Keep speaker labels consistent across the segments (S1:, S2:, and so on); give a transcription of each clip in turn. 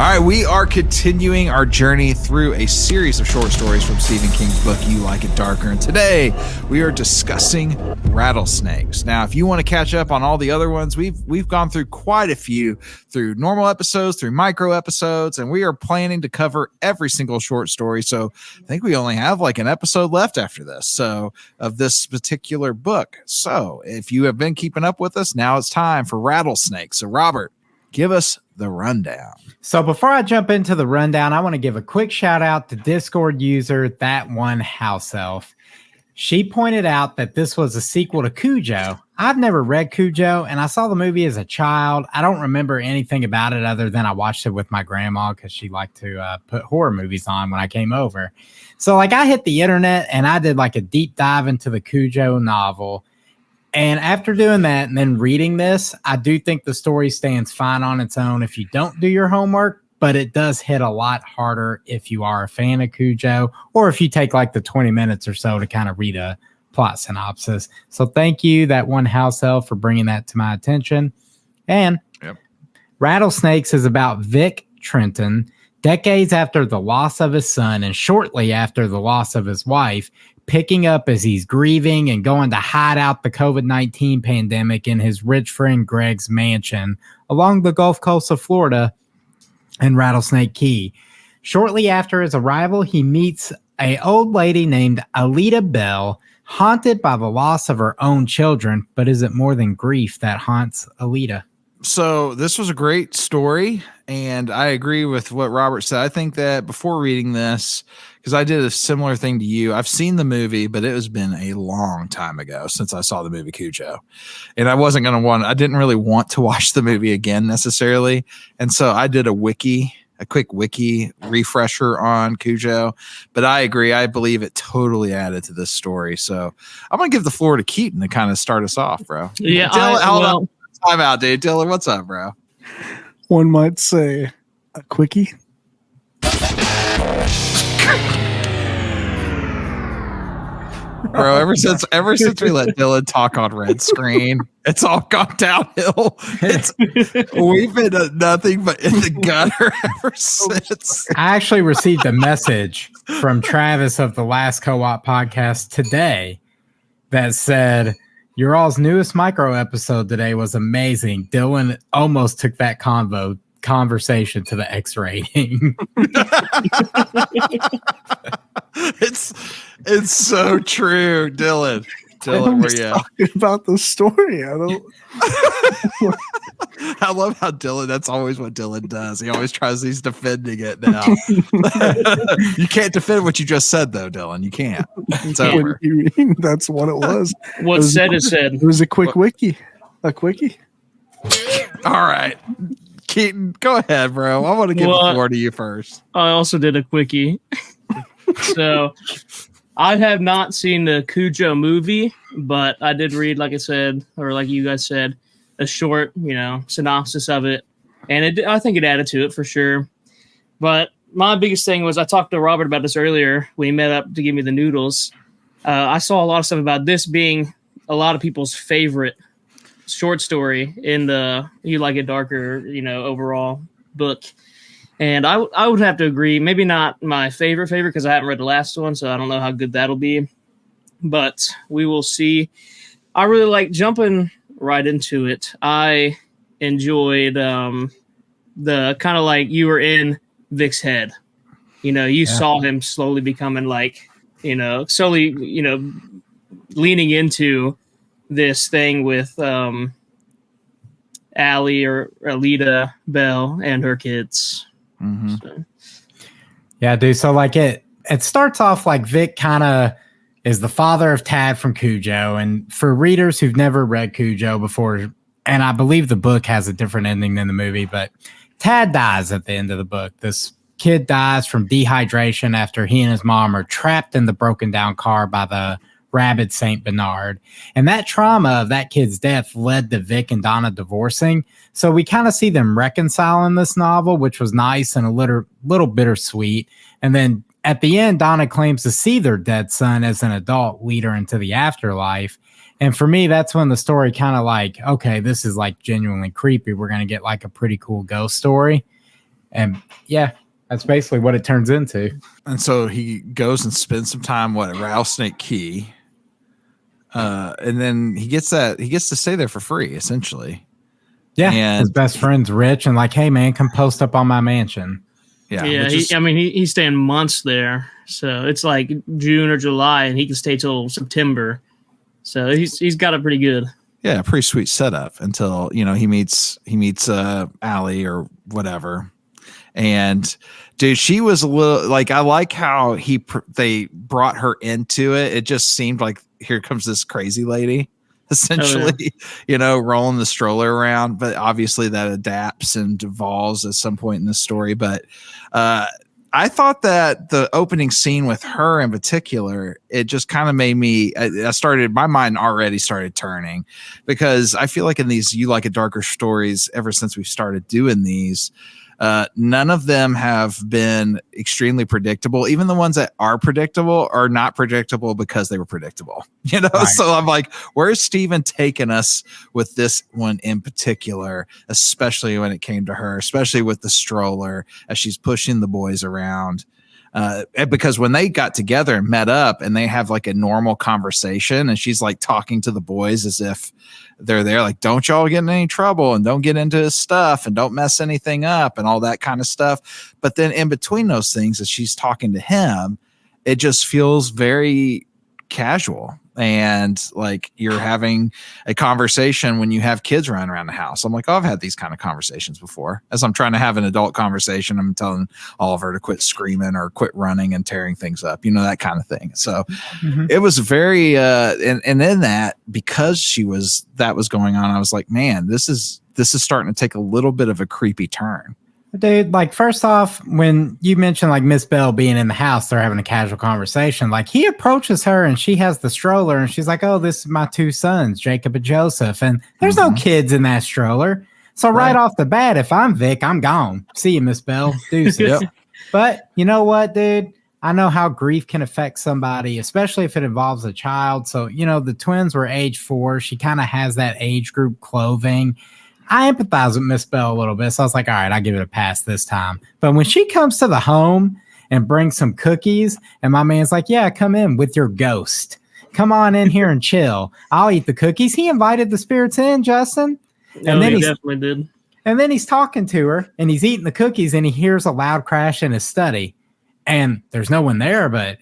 S1: All right, we are continuing our journey through a series of short stories from Stephen King's book, You Like It Darker. And today we are discussing Rattlesnakes. Now, if you want to catch up on all the other ones, we've gone through quite a few, through normal episodes, through micro episodes, and we are planning to cover every single short story. So I think we only have like an episode left after this, so of this particular book. So if you have been keeping up with us, now it's time for Rattlesnakes. So Robert, give us the rundown.
S2: So before I jump into the rundown, I want to give a quick shout out to Discord user That One House Elf. She pointed out that this was a sequel to Cujo. I've never read Cujo, and I saw the movie as a child. I don't remember anything about it other than I watched it with my grandma because she liked to put horror movies on when I came over. So like I hit the internet and I did like a deep dive into the Cujo novel. And after doing that and then reading this, I do think the story stands fine on its own if you don't do your homework, but it does hit a lot harder if you are a fan of Cujo or if you take like the 20 minutes or so to kind of read a plot synopsis. So thank you, That One House Elf, for bringing that to my attention. And Rattlesnakes is about Vic Trenton, decades after the loss of his son and shortly after the loss of his wife, picking up as he's grieving and going to hide out the COVID-19 pandemic in his rich friend Greg's mansion along the Gulf Coast of Florida and Rattlesnake Key. Shortly after his arrival, he meets an old lady named Alita Bell, haunted by the loss of her own children. But is it more than grief that haunts Alita?
S1: So this was a great story, and I agree with what Robert said. I think that before reading this, because I did a similar thing to you, I've seen the movie, but it has been a long time ago since I saw the movie Cujo. And I wasn't going to I didn't really want to watch the movie again necessarily. And so I did a quick wiki refresher on Cujo. But I agree. I believe it totally added to this story. So I'm going to give the floor to Keaton to kind of start us off, bro.
S3: Yeah.
S1: Time out, dude. Dylan, what's up, bro?
S4: One might say a quickie.
S1: Bro, ever since we let Dylan talk on red screen, it's all gone downhill. We've been nothing but in the gutter ever since.
S2: I actually received a message from Travis of the Last Co-op podcast today that said, your all's newest micro episode today was amazing. Dylan almost took that conversation to the X rating.
S1: It's so true, Dylan. Dylan, where you
S4: talking about the story? I don't.
S1: I love how Dylan. That's always what Dylan does. He always tries. He's defending it now. You can't defend what you just said, though, Dylan. You can't. It's over.
S4: That's what it was.
S3: What's said is said.
S4: It was a quick wiki. A quickie.
S1: All right. Keaton, go ahead, bro. I want to give the floor to you first.
S3: I also did a quickie. So I have not seen the Cujo movie, but I did read, like I said, or like you guys said, a short, synopsis of it. And I think it added to it for sure. But my biggest thing was I talked to Robert about this earlier when he met up to give me the noodles. I saw a lot of stuff about this being a lot of people's favorite short story in the You Like It Darker, overall book. And I would have to agree, maybe not my favorite because I haven't read the last one, so I don't know how good that'll be. But we will see. I really like jumping right into it. I enjoyed the kind of like you were in Vic's head. You saw him slowly becoming slowly, leaning into this thing with Allie or Alita Bell and her kids.
S1: Mm-hmm.
S3: So.
S2: Yeah, dude. So like it starts off like Vic kind of is the father of Tad from Cujo. And for readers who've never read Cujo before, and I believe the book has a different ending than the movie, but Tad dies at the end of the book. This kid dies from dehydration after he and his mom are trapped in the broken down car by the rabid Saint Bernard. And that trauma of that kid's death led to Vic and Donna divorcing. So we kind of see them reconcile in this novel, which was nice and a little bittersweet. And then at the end, Donna claims to see their dead son as an adult, lead her into the afterlife. And for me, that's when the story kind of okay, this is genuinely creepy. We're going to get a pretty cool ghost story. And yeah, that's basically what it turns into.
S1: And so he goes and spends some time at Rattlesnake Key. And then he gets to stay there for free, essentially.
S2: Yeah,
S1: and
S2: his best friend's rich and like, hey man, come post up on my mansion.
S3: Yeah. He's staying months there, so it's like June or July, and he can stay till September. So he's got it pretty good.
S1: Yeah, pretty sweet setup until he meets Allie or whatever. And dude, she was a little like, I like how they brought her into it. It just seemed like here comes this crazy lady, essentially, rolling the stroller around. But obviously that adapts and evolves at some point in the story. But I thought that the opening scene with her in particular, it just kind of made me, my mind already started turning, because I feel like in these You Like It Darker stories, ever since we started doing these, none of them have been extremely predictable. Even the ones that are predictable are not predictable because they were predictable, Right. So I'm like, where's Steven taking us with this one in particular, especially when it came to her, especially with the stroller as she's pushing the boys around. Because when they got together and met up and they have like a normal conversation and she's like talking to the boys as if they're there, like, don't y'all get in any trouble and don't get into his stuff and don't mess anything up and all that kind of stuff. But then in between those things, as she's talking to him, it just feels very casual. And like you're having a conversation when you have kids running around the house. I'm like, oh, I've had these kind of conversations before. As I'm trying to have an adult conversation, I'm telling Oliver to quit screaming or quit running and tearing things up, that kind of thing. So It was very, and in that, because that was going on, I was like, man, this is starting to take a little bit of a creepy turn.
S2: Dude, like, first off, when you mentioned like Miss Bell being in the house, they're having a casual conversation. Like, he approaches her and she has the stroller and she's like, oh, this is my two sons, Jacob and Joseph. And there's no kids in that stroller. So right off the bat, if I'm Vic, I'm gone. See you, Miss Bell. Deuces. Yep. But you know what, dude? I know how grief can affect somebody, especially if it involves a child. So, the twins were age 4. She kind of has that age group clothing. I empathize with Miss Bell a little bit. So I was like, all right, I'll give it a pass this time. But when she comes to the home and brings some cookies, and my man's like, yeah, come in with your ghost. Come on in here and chill. I'll eat the cookies. He invited the spirits in, Justin.
S3: And then he definitely did.
S2: And then he's talking to her and he's eating the cookies and he hears a loud crash in his study. And there's no one there but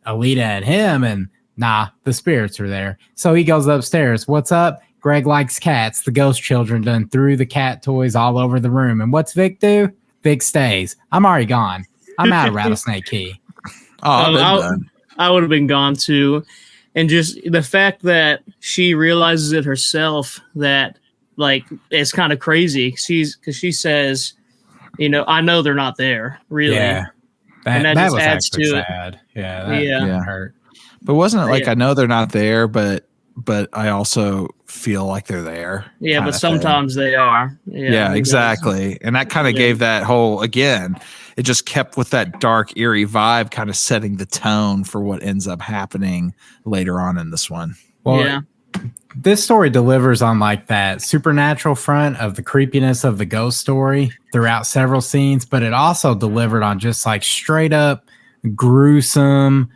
S2: Alita and him. And nah, the spirits are there. So he goes upstairs. What's up? Greg likes cats. The ghost children done threw the cat toys all over the room. And what's Vic do? Vic stays. I'm already gone. I'm out of Rattlesnake Key.
S3: I would have been gone too. And just the fact that she realizes it herself, that like it's kind of crazy. Because she says, I know they're not there, really.
S2: Yeah. That just adds to sad. It. Yeah. That hurt.
S1: But wasn't it like, I know they're not there, but I also feel like they're there.
S3: Yeah, but sometimes they are.
S1: Yeah, exactly. And that kind of gave that whole, again, it just kept with that dark, eerie vibe, kind of setting the tone for what ends up happening later on in this one.
S2: Well, this story delivers on like that supernatural front of the creepiness of the ghost story throughout several scenes, but it also delivered on just like straight up gruesome,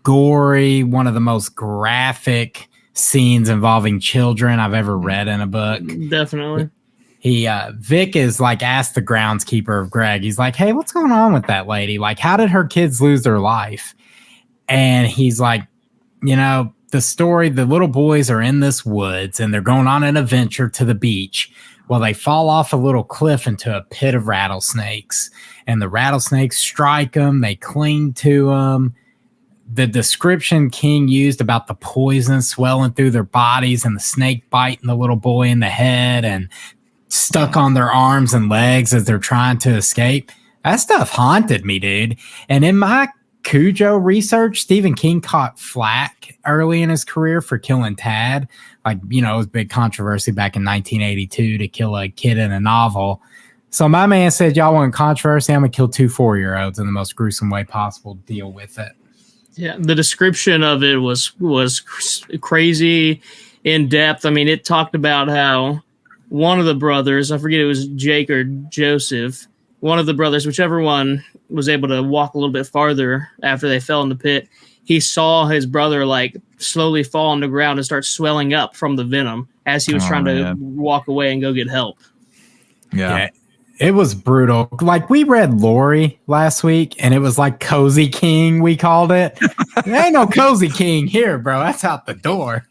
S2: gory, one of the most graphic scenes involving children I've ever read in a book.
S3: Definitely.
S2: Vic is like asked the groundskeeper of Greg. He's like, hey, what's going on with that lady? Like, how did her kids lose their life? And he's like, the story, the little boys are in this woods and they're going on an adventure to the beach. Well, they fall off a little cliff into a pit of rattlesnakes, and the rattlesnakes strike them. They cling to them. The description King used about the poison swelling through their bodies and the snake biting the little boy in the head and stuck on their arms and legs as they're trying to escape. That stuff haunted me, dude. And in my Cujo research, Stephen King caught flack early in his career for killing Tad. Like, it was a big controversy back in 1982 to kill a kid in a novel. So my man said, y'all want controversy? I'm going to kill 2 4-year-olds in the most gruesome way possible to deal with it.
S3: Yeah, the description of it was crazy in depth. I mean, it talked about how one of the brothers, I forget it was Jake or Joseph, one of the brothers, whichever one was able to walk a little bit farther after they fell in the pit, he saw his brother like slowly fall on the ground and start swelling up from the venom as he was trying to walk away and go get help.
S1: Yeah.
S2: It was brutal. Like, we read Lori last week, and it was like Cozy King, we called it. There ain't no Cozy King here, bro. That's out the door.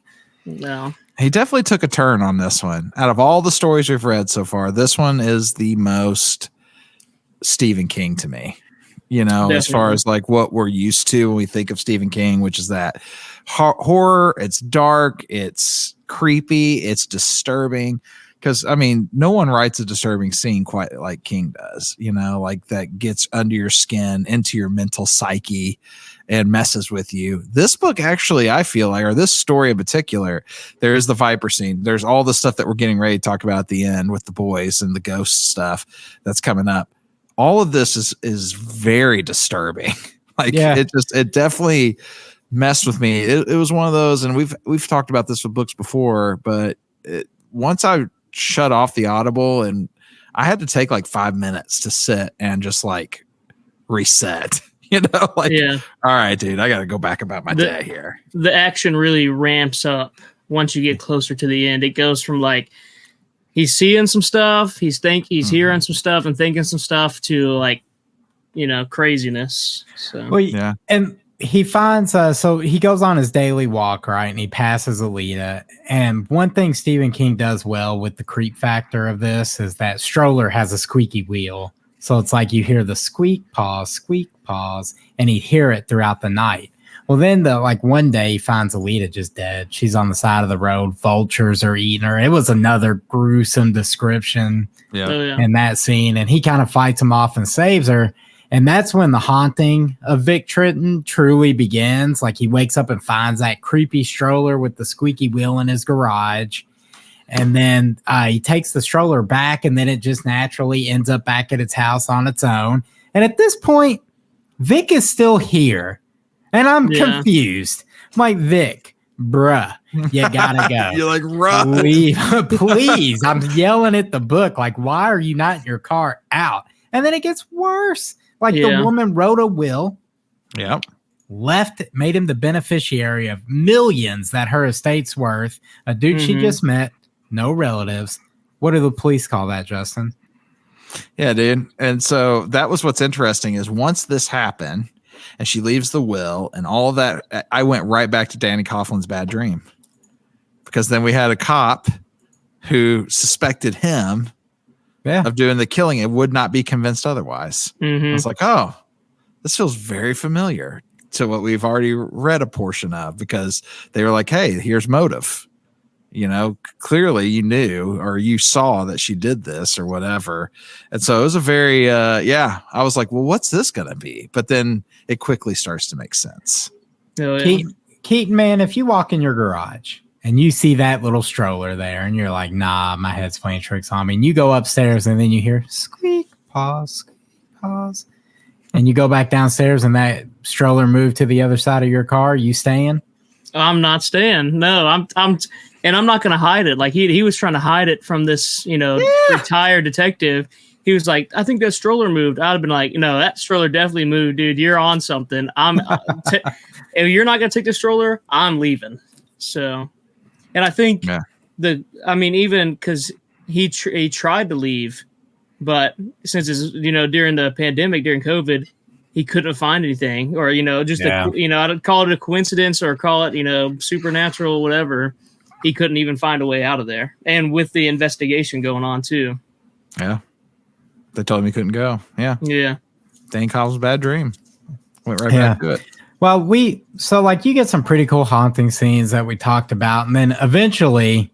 S3: No.
S1: He definitely took a turn on this one. Out of all the stories we've read so far, this one is the most Stephen King to me. You know,
S3: Definitely.
S1: As far as like what we're used to when we think of Stephen King, which is that horror, it's dark, it's creepy, it's disturbing. Because, I mean, no one writes a disturbing scene quite like King does, you know, like that gets under your skin, into your mental psyche and messes with you. This book actually, I feel like, or this story in particular, there is the Viper scene. There's all the stuff that we're getting ready to talk about at the end with the boys and the ghost stuff that's coming up. All of this is very disturbing. Like, it definitely messed with me. It was one of those, and we've talked about this with books before, but once I shut off the Audible, and I had to take like 5 minutes to sit and just like reset, you know, like, all right, dude, I got to go back about my day here.
S3: The action really ramps up once you get closer to the end. It goes from like, he's seeing some stuff, he's hearing some stuff and thinking some stuff to like, you know, craziness. So,
S2: well, and he finds so he goes on his daily walk, right, and he passes Alita. And one thing Stephen King does well with the creep factor of this is that stroller has a squeaky wheel, so it's like you hear the squeak pause, and he'd hear it throughout the night. Well, then one day he finds Alita just dead. She's on the side of the road, vultures are eating her. It was another gruesome description in that scene, and he kind of fights him off and saves her. And that's when the haunting of Vic Triton truly begins. Like, he wakes up and finds that creepy stroller with the squeaky wheel in his garage. And then he takes the stroller back, and then it just naturally ends up back at its house on its own. And at this point, Vic is still here. And I'm confused. I'm like, Vic, bruh, you gotta go.
S1: You're like, run.
S2: Please. I'm yelling at the book. Like, why are you not in your car? Out. And then it gets worse. Like, the woman wrote a will.
S1: Yep.
S2: Made him the beneficiary of millions that her estate's worth. A dude she just met, no relatives. What do the police call that, Justin?
S1: Yeah, dude. And so that was what's interesting is once this happened and she leaves the will and all that, I went right back to Danny Coughlin's Bad Dream. Because then we had a cop who suspected him of doing the killing and would not be convinced otherwise. I was like, oh, this feels very familiar to what we've already read a portion of, because they were like, hey, here's motive. You know, clearly you knew or you saw that she did this or whatever. And so it was a very, I was like, well, what's this going to be? But then it quickly starts to make sense.
S2: Keaton, man, if you walk in your garage and you see that little stroller there and you're like, nah, my head's playing tricks on me. And you go upstairs and then you hear squeak, pause, and you go back downstairs and that stroller moved to the other side of your car, you staying?
S3: I'm not staying. No, I'm not going to hide it. Like he was trying to hide it from this, retired detective. He was like, I think that stroller moved. I'd have been like, no, that stroller definitely moved, dude. You're on something. If you're not going to take the stroller, I'm leaving. So, and I think even because he tried to leave, but since it's, during the pandemic, during COVID, he couldn't find anything, or, I'd call it a coincidence or call it, supernatural, whatever. He couldn't even find a way out of there. And with the investigation going on too.
S1: Yeah. They told him he couldn't go. Yeah.
S3: Yeah.
S1: Dan Cobb's Bad Dream. Went right back to it.
S2: Well, you get some pretty cool haunting scenes that we talked about. And then eventually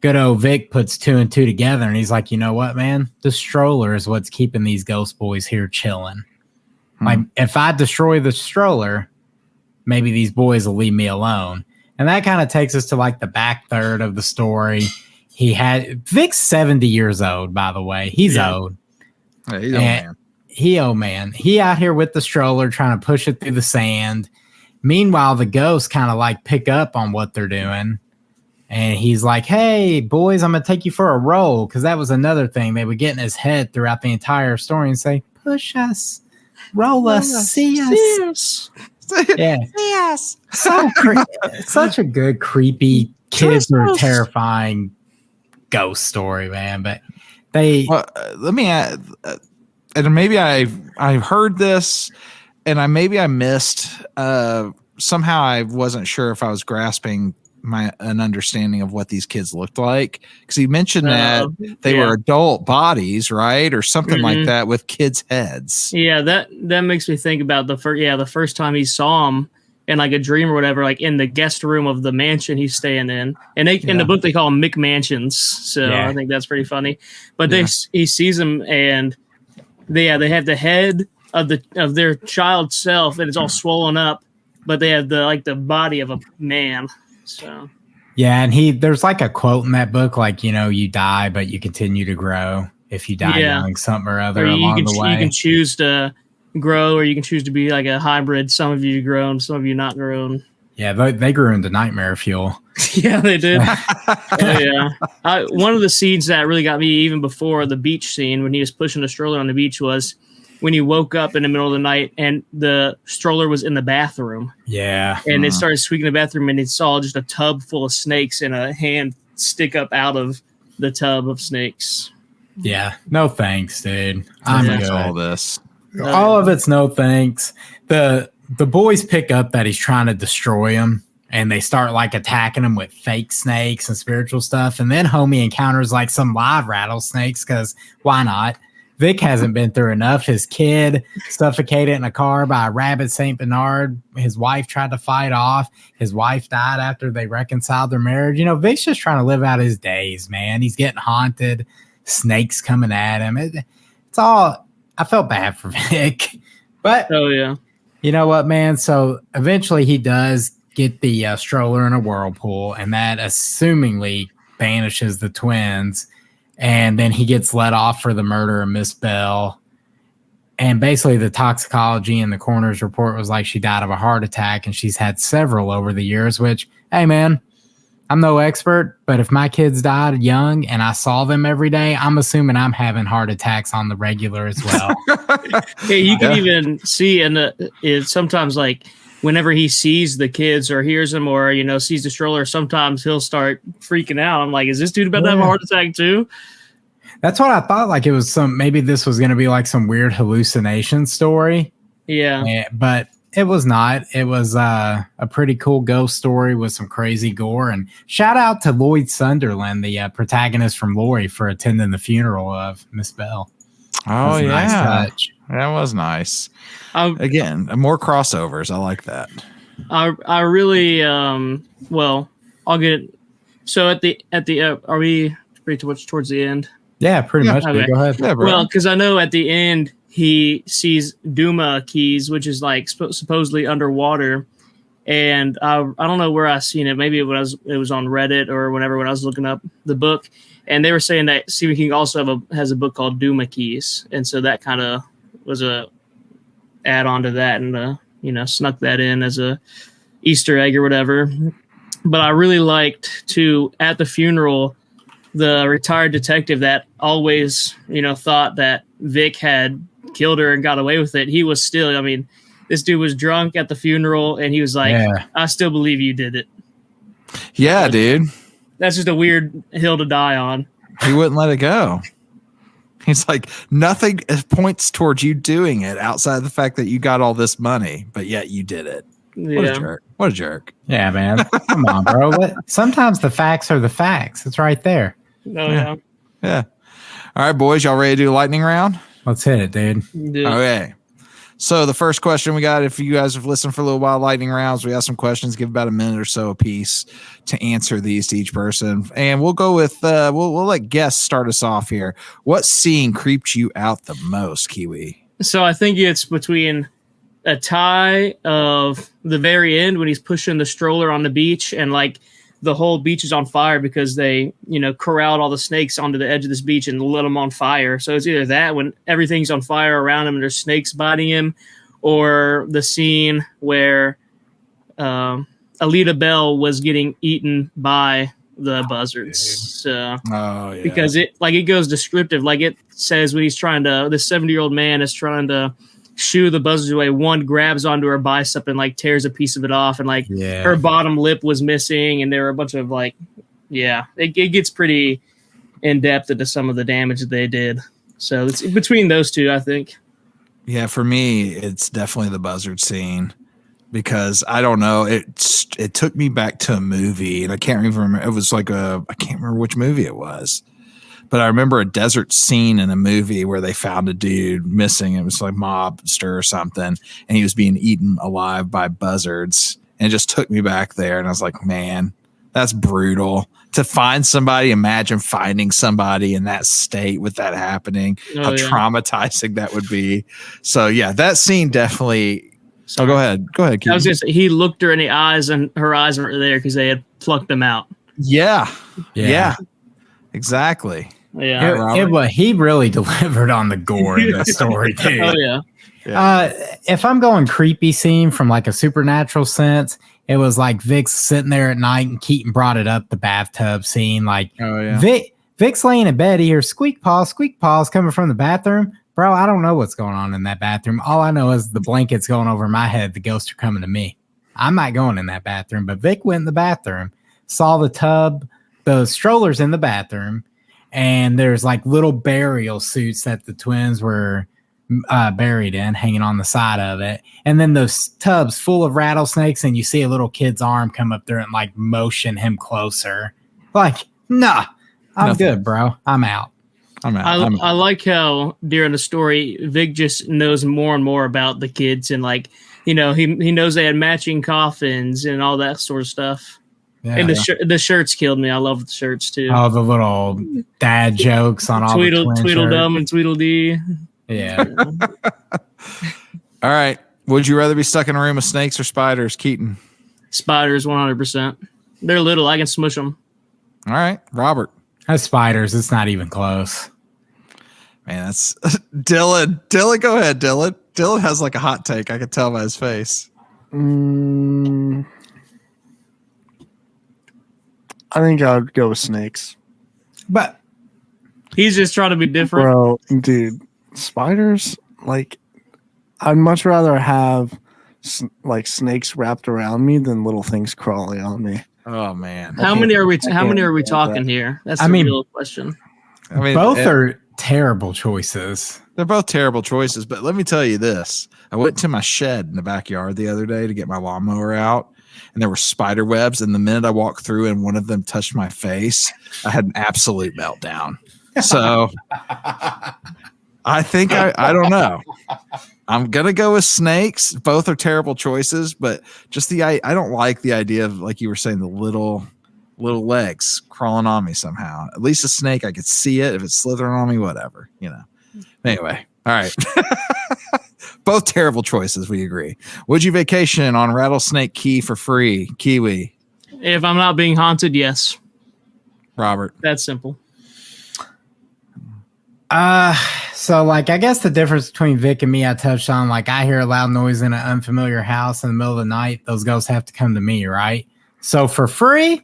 S2: good old Vic puts 2 and 2 together. And he's like, you know what, man? The stroller is what's keeping these ghost boys here chilling. Like, if I destroy the stroller, maybe these boys will leave me alone. And that kind of takes us to like the back third of the story. Vic's 70 years old, by the way. He's old.
S1: Yeah, he's old, man.
S2: He out here with the stroller trying to push it through the sand. Meanwhile, the ghosts kind of like pick up on what they're doing. And he's like, hey, boys, I'm going to take you for a roll. Because that was another thing. They would get in his head throughout the entire story and say, push us, roll us, see us. Yeah.
S1: Yes.
S2: So such a good, creepy, kids are terrifying ghost story, man. But
S1: let me add, and maybe I've heard this, and I missed. Somehow I wasn't sure if I was grasping an understanding of what these kids looked like, because he mentioned that they were adult bodies, right, or something like that, with kids' heads.
S3: Yeah, that makes me think about the first time he saw him in like a dream or whatever, like in the guest room of the mansion he's staying in. And in the book they call them McMansions, so I think that's pretty funny. But he sees them, and they have the head of their child self, and it's all swollen up, but they have the body of a man. So
S2: yeah, and there's like a quote in that book, like, you die, but you continue to grow if you die young, something or other along the way.
S3: You can choose to grow, or you can choose to be like a hybrid. Some of you grown, some of you not grown.
S2: Yeah, they grew into nightmare fuel.
S3: Yeah, they did. One of the scenes that really got me, even before the beach scene, when he was pushing the stroller on the beach, was when he woke up in the middle of the night and the stroller was in the bathroom.
S2: Yeah.
S3: And it started squeaking in the bathroom, and he saw just a tub full of snakes and a hand stick up out of the tub of snakes.
S2: Yeah. No thanks, dude. I'm good.
S1: All this.
S2: All of it's no thanks. The boys pick up that he's trying to destroy him, and they start like attacking him with fake snakes and spiritual stuff. And then homie encounters like some live rattlesnakes, because why not? Vic hasn't been through enough. His kid suffocated in a car by a rabid Saint Bernard. His wife tried to fight off. His wife died after they reconciled their marriage. Vic's just trying to live out his days, man. He's getting haunted. Snakes coming at him. It's all. I felt bad for Vic, but you know what, man? So eventually he does get the stroller in a whirlpool, and that assumingly banishes the twins. And then he gets let off for the murder of Miss Bell. And basically the toxicology in the coroner's report was like she died of a heart attack, and she's had several over the years, which, hey, man, I'm no expert, but if my kids died young and I saw them every day, I'm assuming I'm having heart attacks on the regular as well.
S3: You can even see sometimes, like, whenever he sees the kids or hears them or, sees the stroller, sometimes he'll start freaking out. I'm like, is this dude about to have a heart attack too?
S2: That's what I thought. Like, it was maybe this was going to be like some weird hallucination story.
S3: Yeah.
S2: But it was not. It was a pretty cool ghost story with some crazy gore. And shout out to Lloyd Sunderland, the protagonist from Lori, for attending the funeral of Miss Bell.
S1: Oh, yeah.
S2: Nice touch.
S1: That was nice. Again, more crossovers. I like that.
S3: I really well, I'll get it. So at the are we pretty much towards the end?
S2: Yeah, pretty much. Okay. Go ahead.
S1: Yeah,
S3: well, because I know at the end he sees Duma keys, which is like supposedly underwater, and I don't know where I seen it. Maybe it was on Reddit or whenever when I was looking up the book, and they were saying that Stephen King also has a book called Duma Keys, and so that kind of was a add on to that, and snuck that in as a Easter egg or whatever. But I really liked at the funeral, the retired detective that always thought that Vic had killed her and got away with it. He was still, this dude was drunk at the funeral, and he was like, I still believe you did it.
S1: Yeah, dude.
S3: That's just a weird hill to die on.
S1: He wouldn't let it go. He's like, nothing points towards you doing it outside of the fact that you got all this money, but yet you did it. What a jerk. What a jerk.
S2: Yeah, man. Come on, bro. Sometimes the facts are the facts. It's right there.
S3: Oh,
S1: yeah. All right, boys. Y'all ready to do a lightning round?
S2: Let's hit it, dude.
S3: Yeah.
S1: Okay. So the first question we got, if you guys have listened for a little while, lightning rounds, we have some questions, give about a minute or so a piece to answer these to each person. And we'll go with, we'll let guests start us off here. What scene creeped you out the most, Kiwi?
S3: So I think it's between a tie of the very end when he's pushing the stroller on the beach, and like the whole beach is on fire because they, corralled all the snakes onto the edge of this beach and lit them on fire. So it's either that when everything's on fire around him and there's snakes biting him, or the scene where Alita Bell was getting eaten by the buzzards. So
S1: Oh yeah.
S3: because it goes descriptive, like it says when he's trying to, this 70-year-old man is trying to shoo the buzzards away. One grabs onto her bicep and like tears a piece of it off, and like her bottom lip was missing, and there were a bunch of like, it gets pretty in depth into some of the damage that they did. So it's between those two, I think.
S1: Yeah, for me, it's definitely the buzzard scene because I don't know. It took me back to a movie, and I can't even remember. It was like I can't remember which movie it was, but I remember a desert scene in a movie where they found a dude missing. It was like mobster or something, and he was being eaten alive by buzzards, and it just took me back there. And I was like, man, that's brutal. To find somebody, imagine finding somebody in that state with that happening, how traumatizing that would be. So yeah, that scene definitely. So go ahead, Keith.
S3: I was just, he looked her in the eyes, and her eyes weren't there because they had plucked them out.
S1: Yeah, exactly.
S3: Yeah,
S2: he really delivered on the gore in the story too.
S3: Oh yeah.
S2: If I'm going creepy scene from like a supernatural sense, it was like Vic's sitting there at night, and Keaton brought it up, the bathtub scene. Like, Vic's laying in bed, he hears squeak paws coming from the bathroom. Bro, I don't know what's going on in that bathroom. All I know is the blanket's going over my head. The ghosts are coming to me. I'm not going in that bathroom, but Vic went in the bathroom, saw the tub, the strollers in the bathroom, and there's like little burial suits that the twins were buried in, hanging on the side of it, and then those tubs full of rattlesnakes, and you see a little kid's arm come up there and like motion him closer. Like, nah, I'm good, bro. I'm out.
S3: I like how during the story, Vic just knows more and more about the kids, and like, he knows they had matching coffins and all that sort of stuff. Yeah, and the shirts killed me. I love the shirts too.
S2: Oh, the little dad jokes on all the
S3: Tweedledum and Tweedledee.
S2: Yeah.
S1: All right. Would you rather be stuck in a room with snakes or spiders, Keaton?
S3: Spiders, 100%. They're little. I can smush them.
S1: All right. Robert.
S2: That's spiders. It's not even close.
S1: Man, that's Dylan. Dylan, go ahead, Dylan. Dylan has like a hot take. I can tell by his face.
S4: I think I would go with snakes.
S2: But
S3: he's just trying to be different.
S4: Bro, dude. Spiders, like, I'd much rather have like snakes wrapped around me than little things crawling on me.
S1: Oh man,
S3: how many are we talking here? That's the real question.
S2: I mean, both are terrible choices.
S1: They're both terrible choices, but let me tell you this: I went to my shed in the backyard the other day to get my lawnmower out, and there were spider webs. And the minute I walked through and one of them touched my face, I had an absolute meltdown. So. I think I don't know. I'm gonna go with snakes. Both are terrible choices, but just I don't like the idea of, like you were saying, the little legs crawling on me somehow. At least a snake, I could see it. If it's slithering on me, whatever, Anyway, all right. Both terrible choices. We agree. Would you vacation on Rattlesnake Key for free, Kiwi?
S3: If I'm not being haunted, yes.
S1: Robert.
S3: That's simple.
S2: So like, I guess the difference between Vic and me, I touched on, like, I hear a loud noise in an unfamiliar house in the middle of the night. Those ghosts have to come to me, right? So for free,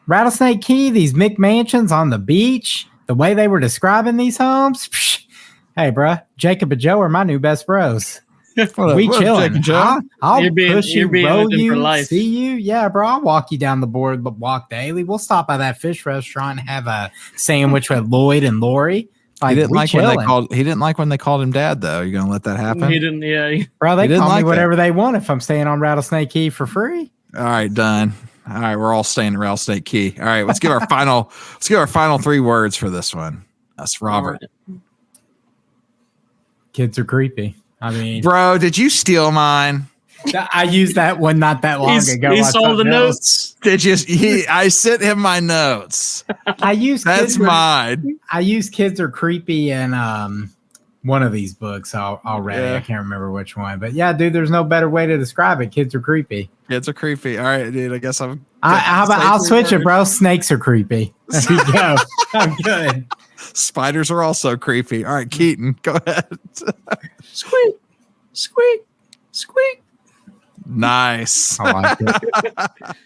S2: Rattlesnake Key, these McMansions on the beach, the way they were describing these homes. Psh, hey, bruh, Jacob and Joe are my new best bros. We chilling. I'll push you, roll you, see you. Yeah, bro. I'll walk you down the boardwalk daily. We'll stop by that fish restaurant and have a sandwich with Lloyd and Lori.
S1: Like, he didn't like when they called him dad, though. You gonna let that happen?
S3: He didn't. Yeah,
S2: bro. They call me whatever they want if I'm staying on Rattlesnake Key for free.
S1: All right, done. All right, we're all staying at Rattlesnake Key. All right, let's give our final. Let's give our final 3 words for this one. That's Robert.
S2: Kids are creepy. I mean,
S1: bro, did you steal mine?
S2: I used that one not that long ago.
S3: He saw the notes.
S1: Did you? I sent him my notes. That's mine.
S2: I used kids are creepy in one of these books already. Yeah. I can't remember which one, but yeah, dude, there's no better way to describe it. Kids are creepy.
S1: Kids are creepy. All right, dude. I guess
S2: I'll switch it, bro. Snakes are creepy. There you go. I'm good.
S1: Spiders are also creepy. All right, Keaton, go ahead.
S3: Squeak, squeak, squeak.
S1: Nice.
S2: I like it.